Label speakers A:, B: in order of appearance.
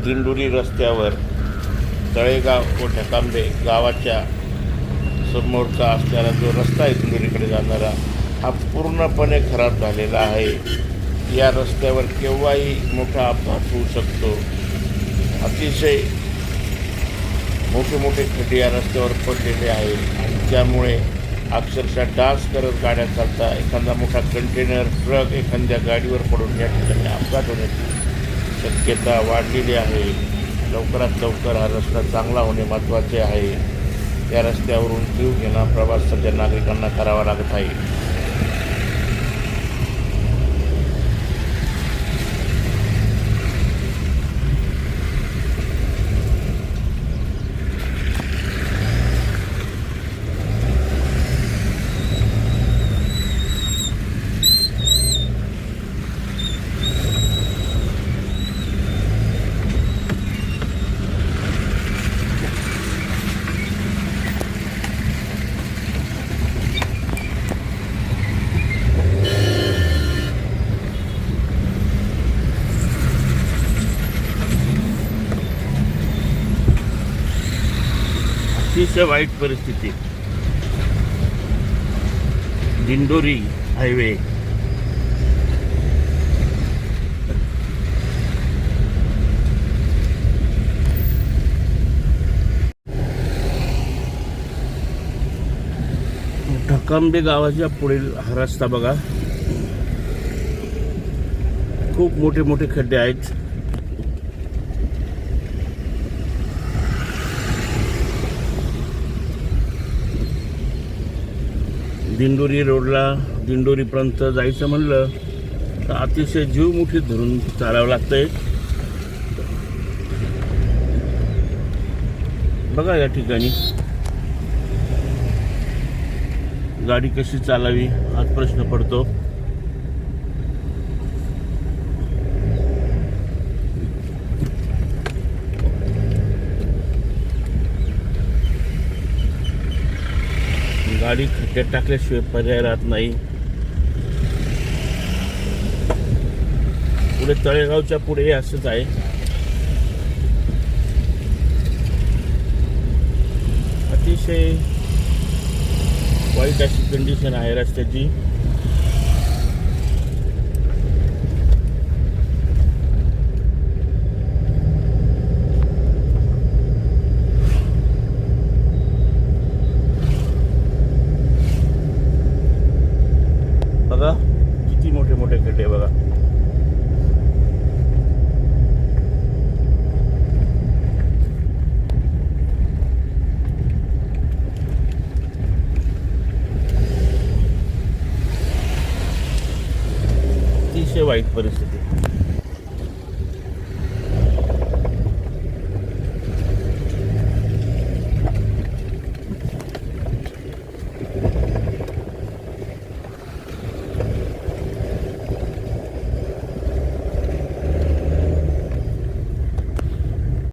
A: दिंडोरी रस्त्यावर तळेगाव व ढकांबे गावाच्या समोरचा असलेला जो रस्ता आहे दिंडोरीकडे जाणारा, हा पूर्णपणे खराब झालेला आहे. या रस्त्यावर केव्हाही मोठा अपघात होऊ शकतो. अतिशय मोठे मोठे खड्डे या रस्त्यावर पडलेले आहेत आणि त्यामुळे अक्षरशः डास करत गाड्या चालतात. एखादा मोठा कंटेनर ट्रक एखाद्या गाडीवर पडून या ठिकाणी अपघात होण्याची शक्यता वाढलेली आहे. लवकरात लवकर हा रस्ता चांगला होणे महत्त्वाचे आहे. या रस्त्यावरून जीव घेणा प्रवास सध्या नागरिकांना करावा लागत आहे. अतिशय वाईट परिस्थिती. दिंडोरी हायवे ढकांबे गावाच्या पुढील हा रस्ता बघा, खूप मोठे मोठे खड्डे आहेत. दिंडोरी रोडला दिंडोरीपर्यंत जायचं म्हणलं तर अतिशय जीव मुठीत धरून चालावं लागतंय. बघा या ठिकाणी गाडी कशी चालावी हाच प्रश्न पडतो. गाडी खड्ड्यात टाकल्याशिवाय पर्याय राहत नाही. पुढे तळेगावच्या पुढे असंच आहे. अतिशय वाईट अशी कंडिशन आहे रस्त्याची. बघा किती मोठे मोठे खड्डे बघा. अतिशय वाईट परिस्थिती.